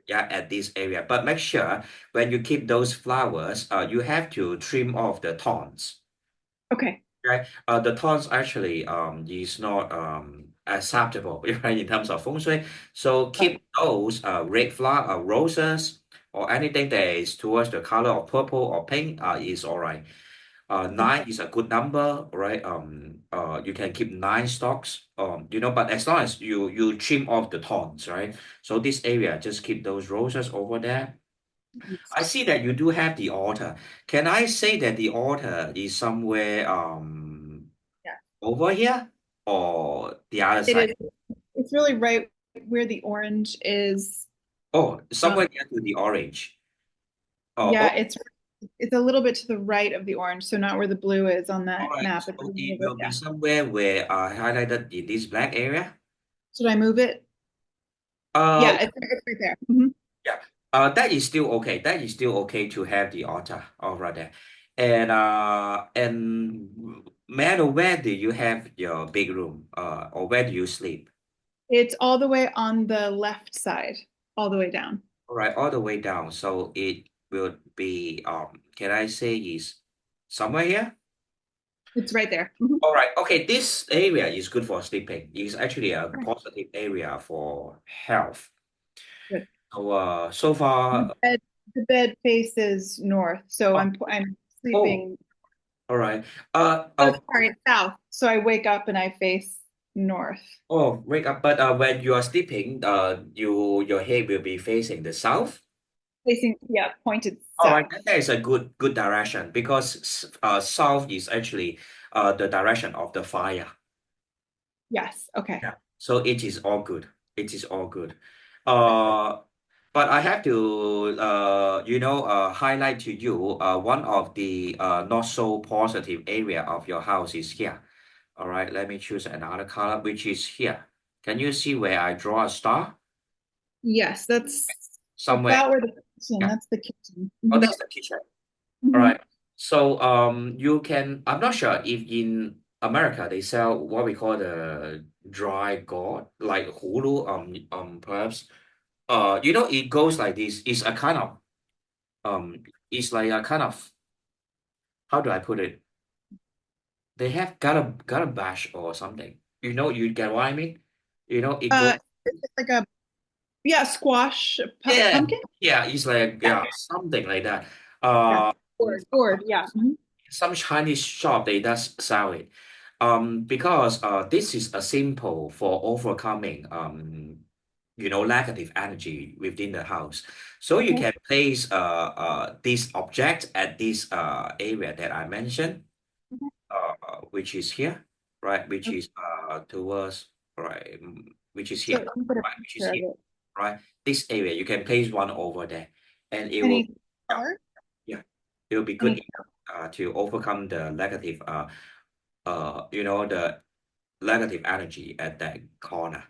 A: yeah, at this area. But make sure when you keep those flowers, you have to trim off the thorns.
B: Okay.
A: Right? The thorns actually is not acceptable, right, in terms of feng shui. So
B: Right.
A: keep those red flower roses or anything that is towards the color of purple or pink is all right. Nine is a good number, right? You can keep nine stocks, but as long as you trim off the thorns, right? So this area, just keep those roses over there. I see that you do have the altar. Can I say that the altar is somewhere
B: Yeah.
A: over here or the other
B: It
A: side?
B: is. It's really right where the orange is.
A: Oh,
B: Um,
A: somewhere near to the orange. Oh,
B: yeah,
A: oh,
B: it's a little bit to the right of the orange, so not where the blue is on
A: all
B: that
A: right.
B: map. It's a
A: So
B: little
A: it
B: bit,
A: will be
B: yeah.
A: somewhere where I highlighted in this black area.
B: Should I move it?
A: Uh,
B: Yeah, it's right there. Mhm.
A: yeah. That is still okay. That is still okay to have the altar over there. And may I know where do you have your big room? Or where do you sleep?
B: It's all the way on the left side, all the way down.
A: All right, all the way down. So it will be can I say is somewhere here?
B: It's right there. Mhm.
A: All right. Okay, this area is good for sleeping. It's actually a positive area for health.
B: Good.
A: So so
B: The
A: far
B: bed, the bed faces north, so
A: oh,
B: I'm
A: oh,
B: sleeping.
A: all right.
B: Oh, sorry, it's south. So I wake up and I face north.
A: Wake up. But when you are sleeping, your head will be facing the south.
B: Facing, yeah, pointed
A: All right,
B: south.
A: that is a good direction because south is actually the direction of the fire.
B: Yes. Okay.
A: Yeah. So it is all good. It is all good. Uh, but I have to highlight to you one of the not so positive area of your house is here. All right, let me choose another color, which is here. Can you see where I draw a star?
B: Yes, that's
A: Somewhere.
B: about where the kitchen.
A: Yeah.
B: That's the kitchen.
A: Oh,
B: Mhm.
A: that's the kitchen. All
B: Mhm.
A: right. So you can. I'm not sure if in America they sell what we call the dry gourd, like hulu. Perhaps. It goes like this. It's a kind of um. It's like a kind of, how do I put it? They have got a bash or something. You get what I mean? It goes.
B: It's like a, yeah, squash
A: Yeah,
B: pumpkin.
A: yeah. It's like,
B: Yeah.
A: yeah, something like that.
B: Yeah.
A: Uh.
B: Gourd. Yeah. Mhm.
A: Some Chinese shop they does sell it. Because this is a simple for overcoming negative energy within the house. So you
B: Okay.
A: can place this object at this area that I mentioned,
B: Mhm.
A: which is here, right? Which
B: Okay.
A: is towards right, which is
B: So
A: here,
B: let me put a
A: right? Which is
B: picture of
A: here.
B: it.
A: right? This area, you can place one over there, and it will,
B: Any
A: yeah,
B: color?
A: yeah, it will be good
B: Any
A: to overcome the negative, the negative energy at that corner.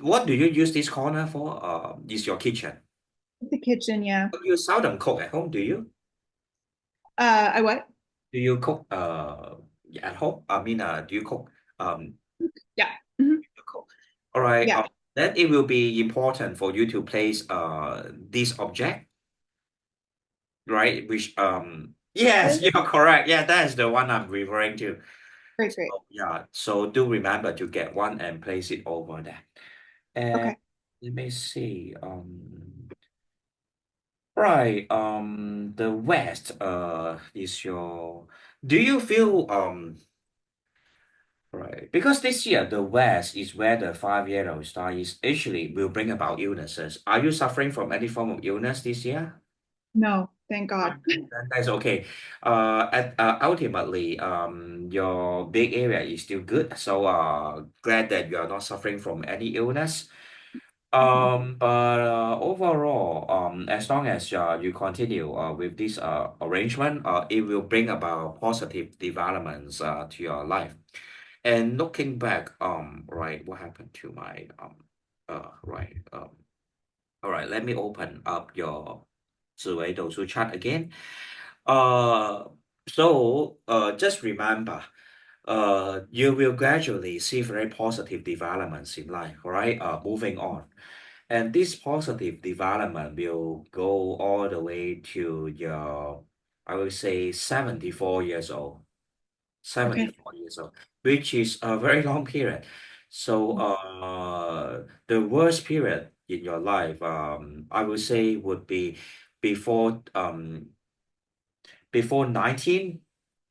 A: What do you use this corner for? Is your kitchen.
B: the kitchen, yeah.
A: You seldom cook at home, do you?
B: I what?
A: Do you cook at home? I mean, do you cook um
B: Yeah. Mhm.
A: you cook? All right.
B: Yeah.
A: Then it will be important for you to place this object, right? Which yes, you're correct. Yeah, that is the one I'm referring to.
B: Great, great.
A: So yeah, so do remember to get one and place it over there. And
B: Okay.
A: let me see. Right. The West is your. Do you feel right? Because this year the West is where the five yellow star is actually will bring about illnesses. Are you suffering from any form of illness this year?
B: No, thank God.
A: That's okay. Ultimately, your big area is still good. So, glad that you are not suffering from any illness. But overall, as long as you continue with this arrangement, it will bring about positive developments to your life. And looking back, right, what happened to my right, all right, let me open up your 紫微斗数 chart again. Uh, just remember, you will gradually see very positive developments in life, right? Moving on. And this positive development will go all the way to your, I would say, 74 years old.
B: Okay.
A: 74 years old, which is a very long period. So, the worst period in your life, I would say would be before, before 19,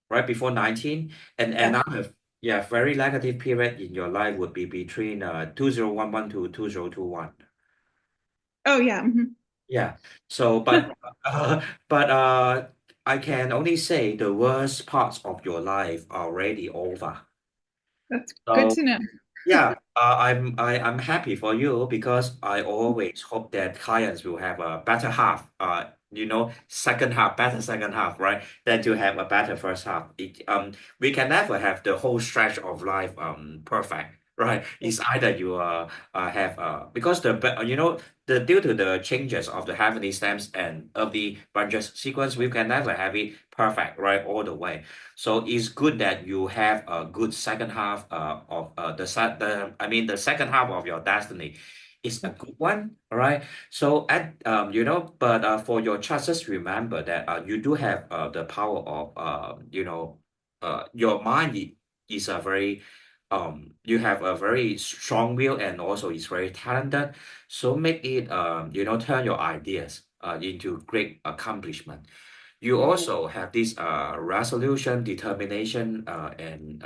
A: right? Before 19, and
B: Yeah.
A: another, yeah, very negative period in your life would be between 2011 to 2021.
B: Oh, yeah. Mhm.
A: Yeah. So, but I can only say the worst parts of your life are already over.
B: That's good
A: So
B: to know.
A: yeah, I'm happy for you because I always hope that clients will have a better half, second half, better second half, right? Than to have a better first half. We can never have the whole stretch of life perfect, right? It's either you have because the due to the changes of the heavenly stems and of the branches sequence, we can never have it perfect, right, all the way. So it's good that you have a good second half of the second half of your destiny is a good one, all right? So but for your chart, just remember that you do have the power of your mind is a very you have a very strong will and also is very talented. So make it turn your ideas into great accomplishment. You also have this resolution, determination, and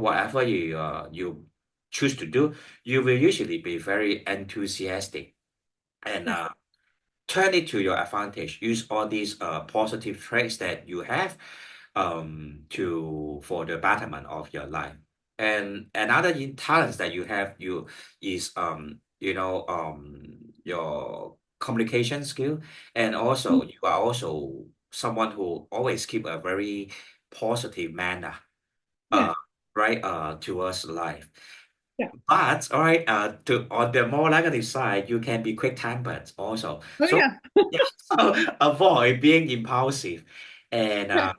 A: whatever you choose to do, you will usually be very enthusiastic and
B: Yeah.
A: turn it to your advantage. Use all these positive traits that you have to for the betterment of your life. And another talents that you have you is your communication skill, and also you are also someone who always keep a very positive manner
B: Yeah.
A: uh right towards life.
B: Yeah.
A: But all right, to on the more negative side, you can be quick-tempered also.
B: Oh,
A: So
B: yeah.
A: yeah, so avoid being impulsive, and
B: Okay.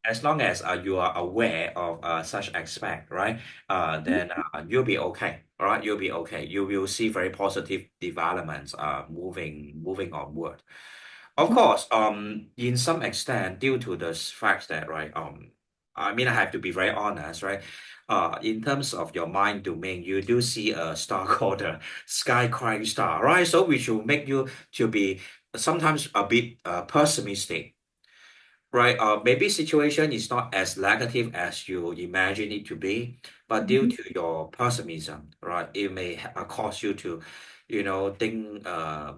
A: as long as you are aware of such aspect, right?
B: Mhm.
A: Then you'll be okay. All right, you'll be okay. You will see very positive developments. Moving onward. Of
B: Mhm.
A: course, in some extent, due to the fact that, right, I mean, I have to be very honest, right? In terms of your mind domain, you do see a star called the sky crying star, right? So which will make you to be sometimes a bit pessimistic, right? Maybe situation is not as negative as you imagine it to be, but due
B: Mhm.
A: to your pessimism, right, it may cause you to, think, I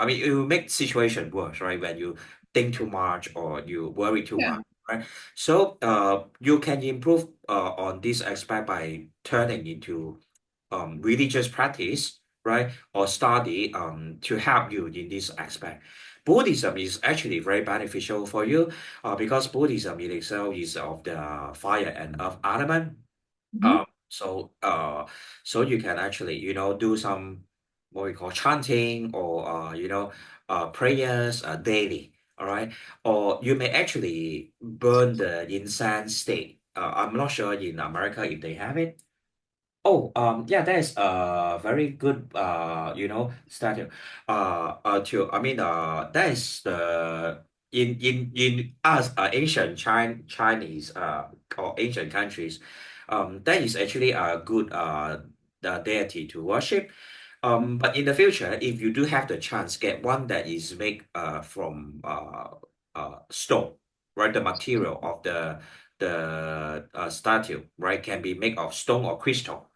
A: mean, it will make situation worse, right? When you think too much or you worry too
B: Yeah.
A: much, right? So, you can improve on this aspect by turning into religious practice, right, or study to help you in this aspect. Buddhism is actually very beneficial for you because Buddhism in itself is of the fire and earth element.
B: Mhm.
A: So you can actually, do some what we call chanting or prayers daily, all right? Or you may actually burn the incense stick. I'm not sure in America if they have it. Oh, yeah, that is a very good, statue. That is the in us ancient Chinese or ancient countries, that is actually a good the deity to worship. But in the future, if you do have the chance, get one that is made from stone, right? The material of the statue, right, can be made of stone or crystal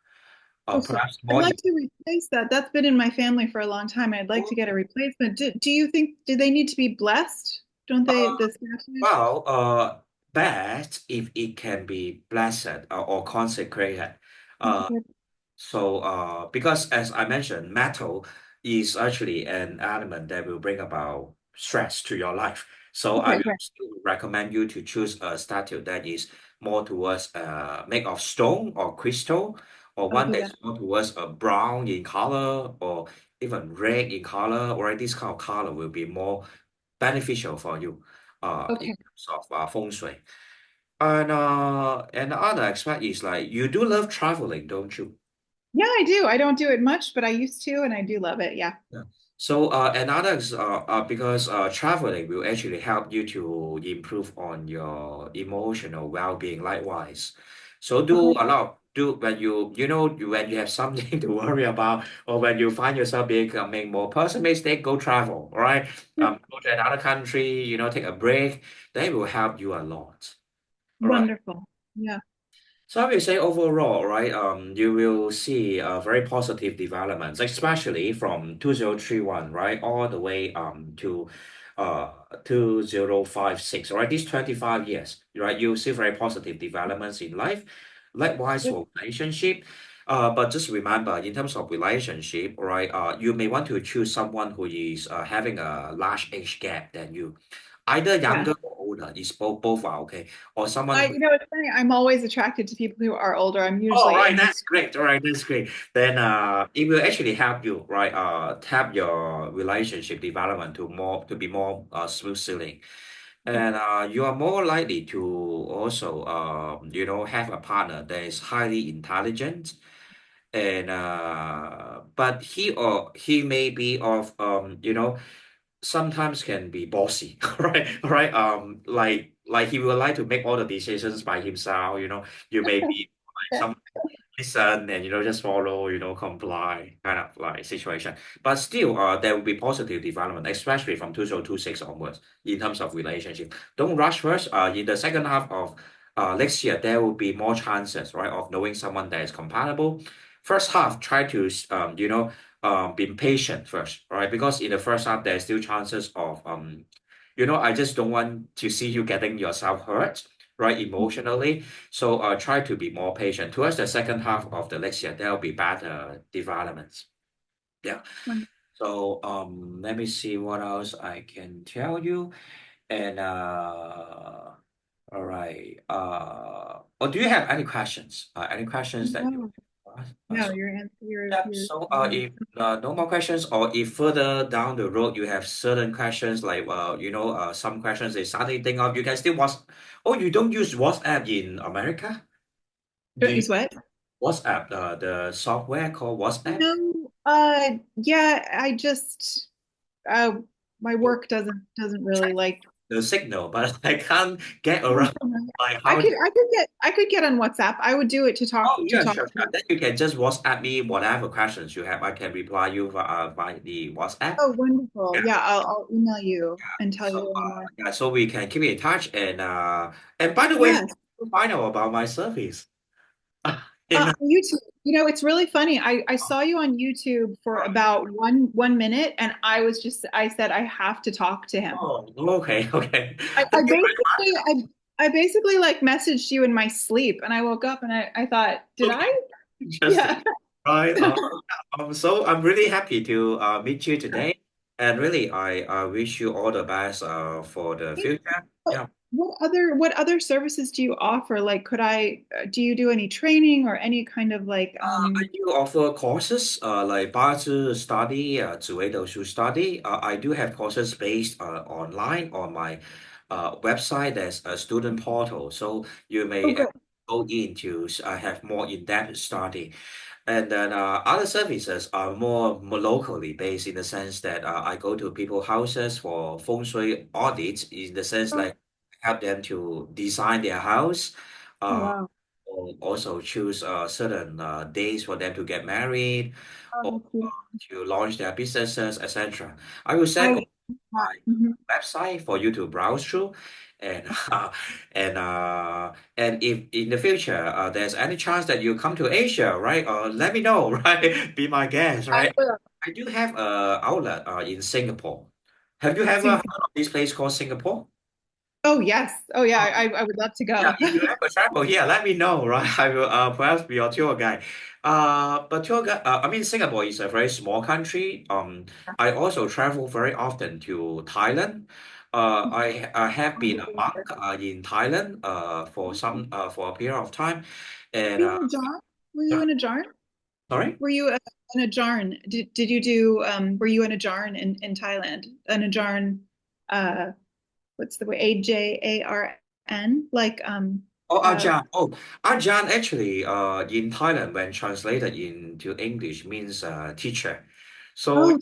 B: Oh, so
A: perhaps
B: I'd
A: more.
B: like to replace that. That's been in my family for a long time. I'd like to get a replacement. Do you think, do they need to be blessed? Don't they,
A: Uh,
B: the statues?
A: well, best if it can be blessed or consecrated. Uh, because as I mentioned, metal is actually an element that will bring about stress to your life. So I
B: Okay,
A: will
B: right.
A: still recommend you to choose a statue that is more towards made of stone or crystal, or
B: I'll
A: one
B: do
A: that
B: that.
A: is more towards a brown in color or even red in color, or this kind of color will be more beneficial for you in
B: Okay.
A: terms of Feng Shui. And the other aspect is like you do love traveling, don't you?
B: Yeah, I do. I don't do it much, but I used to, and I do love it. Yeah.
A: Yeah. So another is because traveling will actually help you to improve on your emotional well-being likewise. So do
B: Uh-huh.
A: a lot do when when you have something to worry about or when you find yourself becoming more pessimistic, go travel, all right? Go to another country, take a break. That will help you a lot. All right.
B: Wonderful. Yeah.
A: So I will say overall, right, you will see very positive developments, especially from 2031, right, all the way to uh 2056, right? These 25 years, right? You'll see very positive developments in life. Likewise
B: Good.
A: for relationship. But just remember, in terms of relationship, right, you may want to choose someone who is having a large age gap than you. Either
B: Yeah.
A: younger or older, is both are okay. Or someone who
B: It's funny. I'm always attracted to people who are older. I'm
A: Oh,
B: usually
A: right,
B: in
A: that's great. All right, that's great. Then it will actually help you, right? Help your relationship development to be more smooth sailing. And you are more likely to also have a partner that is highly intelligent and but he may be of sometimes can be bossy, right? Right. Like he would like to make all the decisions by himself, you may be like some listen and just follow, comply kind of like situation. But still, there will be positive development, especially from 2026 onwards in terms of relationship. Don't rush first. In the second half of next year, there will be more chances, right, of knowing someone that is compatible. First half, try to be patient first, right? Because in the first half, there's still chances of I just don't want to see you getting yourself hurt, right, emotionally. So try to be more patient. Towards the second half of the next year, there will be better developments. Yeah.
B: Wonderful.
A: So let me see what else I can tell you. And all right. Or do you have any questions? Any questions that you
B: No, no,
A: ask?
B: your answer,
A: Yeah. So if no more questions, or if further down the road you have certain questions like some questions they suddenly think of, you can still Oh, you don't use WhatsApp in America? Do you
B: is what?
A: WhatsApp the software called WhatsApp?
B: No, yeah, I just uh my work doesn't really like.
A: The signal, but I can't get
B: Oh,
A: around.
B: no.
A: Like
B: I
A: how?
B: could get on WhatsApp. I would do it
A: Oh
B: to
A: yeah,
B: talk
A: sure, sure.
B: to.
A: Then you can just WhatsApp me whatever questions you have. I can reply you via the WhatsApp.
B: Oh, wonderful.
A: Yeah.
B: Yeah, I'll email you and tell
A: So
B: you any more.
A: yeah, so we can keep in touch. And by the way, how
B: Yes.
A: did you find out about my service? In
B: YouTube. It's really funny. I saw you on YouTube for about one minute, and I said I have to talk to him.
A: Oh, okay, okay.
B: I,
A: Thank
B: I
A: you very
B: basically I basically like messaged you in my sleep, and I woke up and I thought, did
A: much.
B: I?
A: Okay, interesting.
B: Yeah.
A: Right. So I'm really happy to meet you today, and really I wish you all the best for the future.
B: What
A: Yeah.
B: what other services do you offer? Like, could I do you do any training or any kind of like
A: I do offer courses like 八字 study, 紫微斗数 study. I do have courses based online on my website. There's a student portal, so you
B: oh
A: may
B: good.
A: go in to have more in-depth study. And then other services are more locally based in the sense that I go to people's houses for Feng Shui audits, in the sense
B: Oh,
A: like help them to design their house.
B: oh
A: Uh,
B: wow.
A: or also choose certain days for them to get married
B: Oh,
A: or
B: that's beautiful.
A: to launch their businesses, etc. I will send
B: I
A: my
B: mhm.
A: website for you to browse through, and and and if in the future there's any chance that you come to Asia, right? Let me know, right? Be my guest,
B: I
A: right?
B: will.
A: I do have a outlet in Singapore. Have you ever heard
B: Sing-
A: of this place called Singapore?
B: Oh yes. Oh yeah. I would love to
A: Yeah,
B: go.
A: if you ever travel here, let me know, right? I will perhaps be your tour guide. But tour guide, I mean, Singapore is a very small country. I also travel very often to Thailand. I have been a monk in Thailand for a period of time,
B: Were
A: and
B: you in a jar? Were you in a jar?
A: sorry.
B: Were you in a jarn? Did you do were you in a jarn in Thailand? In a jarn what's the way AJARN like
A: Oh,
B: uh
A: Ajahn. Oh, Ajahn actually, in Thailand, when translated into English, means teacher. So
B: oh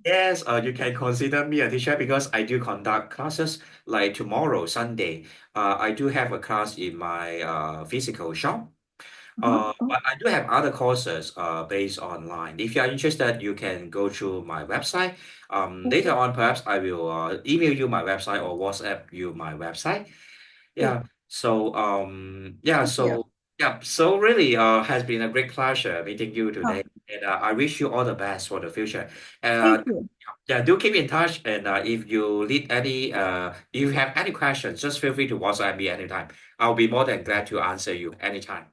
A: yes, you can consider me a teacher because I do conduct classes. Like tomorrow, Sunday, I do have a class in my physical shop.
B: uh-huh. Oh
A: But I do have other courses based online. If you are interested, you can go through my website. Later
B: okay.
A: on, perhaps I will email you my website or WhatsApp you my website.
B: Cool.
A: Yeah. Yeah.
B: Thank you.
A: So really, has been a great pleasure meeting you
B: Oh,
A: today, and I wish you all the best for the future.
B: thank
A: Uh,
B: you.
A: yeah, do keep in touch, and if you need any, if you have any questions, just feel free to WhatsApp me anytime. I'll be more than glad to answer you anytime.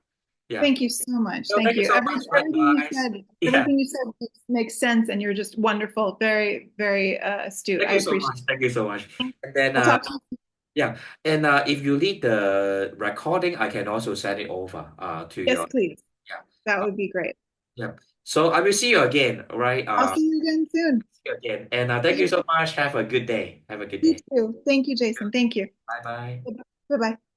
A: Yeah.
B: Thank you so much.
A: So
B: Thank
A: thank you
B: you.
A: so much, Red Eyes. Yeah.
B: Everything you said makes sense, and you're just wonderful. Very, very astute.
A: Thank
B: I
A: you so
B: appreciate
A: much. Thank you so much.
B: it.
A: And then
B: I'll talk to you.
A: yeah, and if you need the recording, I can also send it over to
B: Yes,
A: your
B: please.
A: yeah.
B: That
A: Uh,
B: would be great.
A: yeah. So I will see you again, right?
B: I'll see you again soon.
A: See you again. And thank you
B: You
A: so much. Have a good day. Have a good
B: you
A: day.
B: too. Thank you, Jason. Thank you.
A: Bye bye.
B: Bye bye.